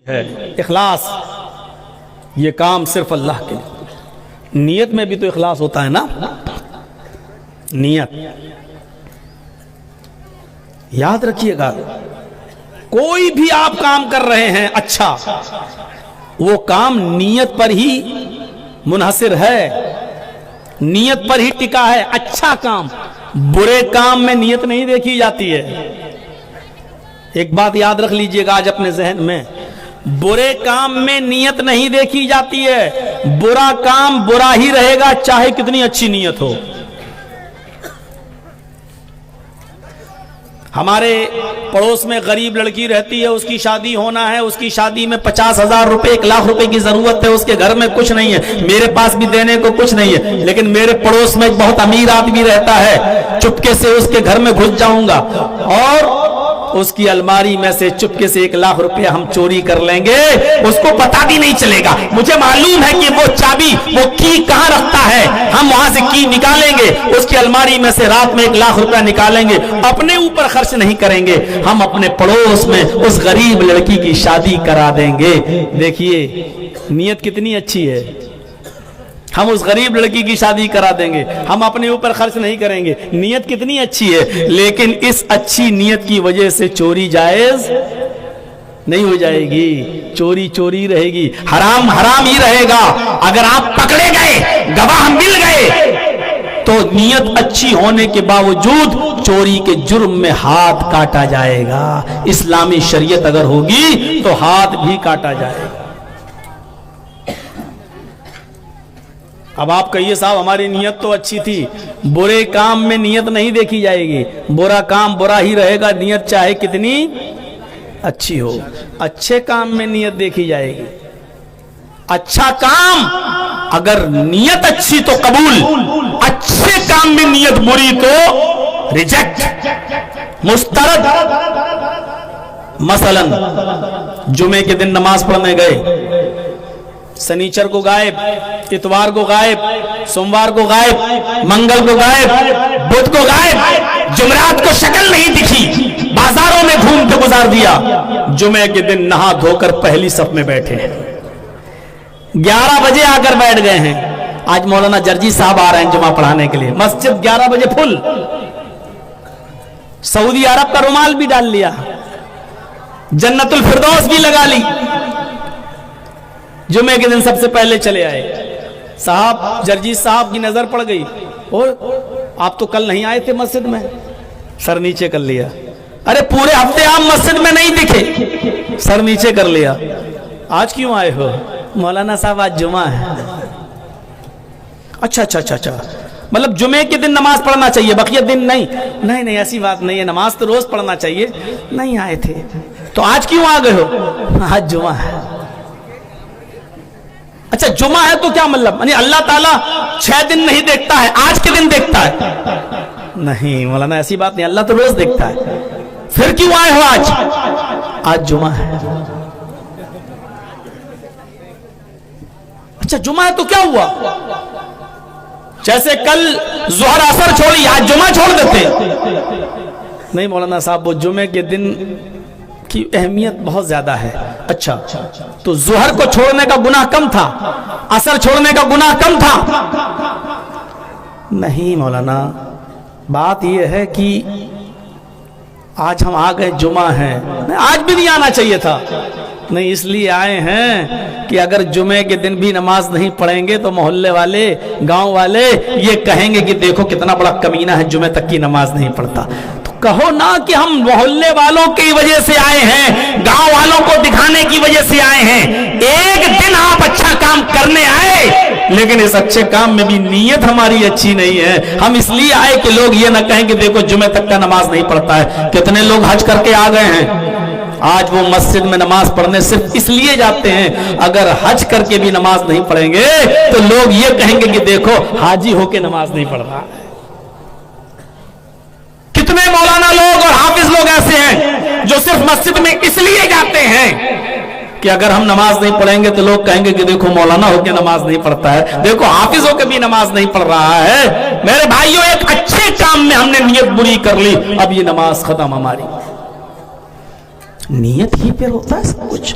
ہے اخلاص، یہ کام صرف اللہ کے لیے۔ نیت میں بھی تو اخلاص ہوتا ہے نا، نیت یاد رکھیے گا، کوئی بھی آپ کام کر رہے ہیں اچھا، وہ کام نیت پر ہی منحصر ہے، نیت پر ہی ٹکا ہے۔ اچھا کام، برے کام میں نیت نہیں دیکھی جاتی ہے۔ ایک بات یاد رکھ لیجئے گا آج اپنے ذہن میں، برے کام میں نیت نہیں دیکھی جاتی ہے، برا کام برا ہی رہے گا چاہے کتنی اچھی نیت ہو۔ ہمارے پڑوس میں غریب لڑکی رہتی ہے، اس کی شادی ہونا ہے، اس کی شادی میں 50,000 روپے 1,00,000 روپے کی ضرورت ہے، اس کے گھر میں کچھ نہیں ہے، میرے پاس بھی دینے کو کچھ نہیں ہے، لیکن میرے پڑوس میں ایک بہت امیر آدمی رہتا ہے، چپکے سے اس کے گھر میں گھس جاؤں گا اور اس کی الماری میں سے چپکے سے 1,00,000 روپے ہم چوری کر لیں گے، اس کو پتا بھی نہیں چلے گا، مجھے معلوم ہے کہ وہ چابی، وہ کی کہاں رکھتا ہے، ہم وہاں سے کی نکالیں گے، اس کی الماری میں سے رات میں 1,00,000 روپے نکالیں گے، اپنے اوپر خرچ نہیں کریں گے، ہم اپنے پڑوس میں اس غریب لڑکی کی شادی کرا دیں گے۔ دیکھیے نیت کتنی اچھی ہے، ہم اس غریب لڑکی کی شادی کرا دیں گے، ہم اپنے اوپر خرچ نہیں کریں گے، نیت کتنی اچھی ہے، لیکن اس اچھی نیت کی وجہ سے چوری جائز نہیں ہو جائے گی، چوری چوری رہے گی، حرام حرام ہی رہے گا۔ اگر آپ پکڑے گئے، گواہ مل گئے، تو نیت اچھی ہونے کے باوجود چوری کے جرم میں ہاتھ کاٹا جائے گا۔ اسلامی شریعت اگر ہوگی تو ہاتھ بھی کاٹا جائے گا۔ اب آپ کہیے صاحب ہماری نیت تو اچھی تھی، برے کام میں نیت نہیں دیکھی جائے گی، برا کام برا ہی رہے گا، نیت چاہے کتنی اچھی ہو، اچھے کام میں نیت دیکھی جائے گی۔ اچھا کام اگر نیت اچھی تو قبول، اچھے کام میں نیت بری تو ریجیکٹ، مسترد۔ مثلا جمعے کے دن نماز پڑھنے گئے، سنیچر کو غائب، اتوار کو غائب، سوموار کو غائب، منگل کو غائب، بدھ کو غائب، جمعرات کو شکل نہیں دکھی، بازاروں میں گھوم کے گزار دیا، جمعے کے دن نہا دھو کر پہلی صف میں بیٹھے ہیں، 11 بجے آ کر بیٹھ گئے ہیں۔ آج مولانا جرجی صاحب آ رہے ہیں جمعہ پڑھانے کے لیے، مسجد 11 بجے پھل، سعودی عرب کا رومال بھی ڈال لیا، جنت الفردوس بھی لگا لی، جمعے کے دن سب سے پہلے چلے آئے۔ صاحب جرجی صاحب کی نظر پڑ گئی، اور آپ تو کل نہیں آئے تھے مسجد میں، سر نیچے کر لیا۔ ارے پورے ہفتے آپ مسجد میں نہیں دکھے، سر نیچے کر لیا۔ آج کیوں آئے ہو؟ مولانا صاحب آج جمعہ ہے۔ اچھا اچھا اچھا اچھا، مطلب جمعے کے دن نماز پڑھنا چاہیے، بقیہ دن نہیں؟ نہیں نہیں، ایسی بات نہیں ہے، نماز تو روز پڑھنا چاہیے۔ نہیں آئے تھے تو آج کیوں آ گئے ہو؟ آج جمعہ ہے۔ اچھا جمعہ ہے تو کیا مطلب؟ یعنی اللہ تعالیٰ 6 دن نہیں دیکھتا ہے، آج کے دن دیکھتا ہے؟ نہیں مولانا ایسی بات نہیں، اللہ تو روز دیکھتا ہے۔ پھر کیوں آئے ہو آج؟ آج جمعہ ہے۔ اچھا جمعہ ہے تو کیا ہوا؟ جیسے کل ظہر اثر چھوڑی، آج جمعہ چھوڑ دیتے؟ نہیں مولانا صاحب، وہ جمعے کے دن کی اہمیت بہت زیادہ ہے۔ اچھا تو ظہر کو چھوڑنے کا گناہ کم تھا، اثر چھوڑنے کا گناہ کم تھا؟ نہیں مولانا، بات یہ ہے کہ آج ہم آ گئے، جمعہ ہے، آج بھی نہیں آنا چاہیے تھا۔ نہیں اس لیے آئے ہیں کہ اگر جمعے کے دن بھی نماز نہیں پڑھیں گے تو محلے والے، گاؤں والے یہ کہیں گے کہ دیکھو کتنا بڑا کمینہ ہے، جمعے تک کی نماز نہیں پڑھتا۔ کہو نا کہ ہم محلے والوں کی وجہ سے آئے ہیں، گاؤں والوں کو دکھانے کی وجہ سے آئے ہیں۔ ایک دن آپ اچھا کام کرنے آئے، لیکن اس اچھے کام میں بھی نیت ہماری اچھی نہیں ہے۔ ہم اس لیے آئے کہ لوگ یہ نہ کہیں کہ دیکھو جمعے تک کا نماز نہیں پڑھتا ہے۔ کتنے لوگ حج کر کے آ گئے ہیں، آج وہ مسجد میں نماز پڑھنے صرف اس لیے جاتے ہیں، اگر حج کر کے بھی نماز نہیں پڑھیں گے تو لوگ یہ کہیں گے کہ دیکھو حاجی ہو کے نماز نہیں پڑھ رہا۔ کتنے مولانا لوگ اور حافظ لوگ ایسے ہیں جو صرف مسجد میں اس لیے جاتے ہیں کہ اگر ہم نماز نہیں پڑھیں گے تو لوگ کہیں گے کہ دیکھو مولانا ہو کے نماز نہیں پڑھتا ہے، دیکھو حافظ ہو کے بھی نماز نہیں پڑھ رہا ہے۔ میرے بھائیوں، ایک اچھے کام میں ہم نے نیت بری کر لی، اب یہ نماز ختم۔ ہماری نیت ہی پہ ہوتا ہے سب کچھ۔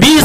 20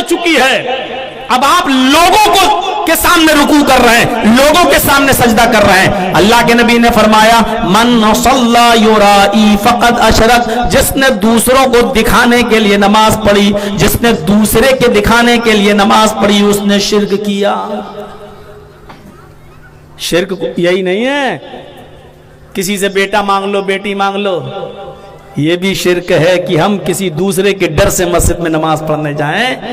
ہو چکی ہے. اب آپ لوگوں کو کے سامنے رکوع کر رہے ہیں, لوگوں کے سامنے سجدہ کر رہے ہیں. اللہ کے نبی نے فرمایا من صلی یرائی فقد اشرک, جس نے دوسروں کو دکھانے کے لیے نماز پڑھی, جس نے دوسرے کے دکھانے کے لیے نماز پڑھی, اس نے شرک کیا. شرک یہی نہیں ہے کسی سے بیٹا مانگ لو, بیٹی مانگ لو. یہ بھی شرک ہے کہ ہم کسی دوسرے کے ڈر سے مسجد میں نماز پڑھنے جائیں.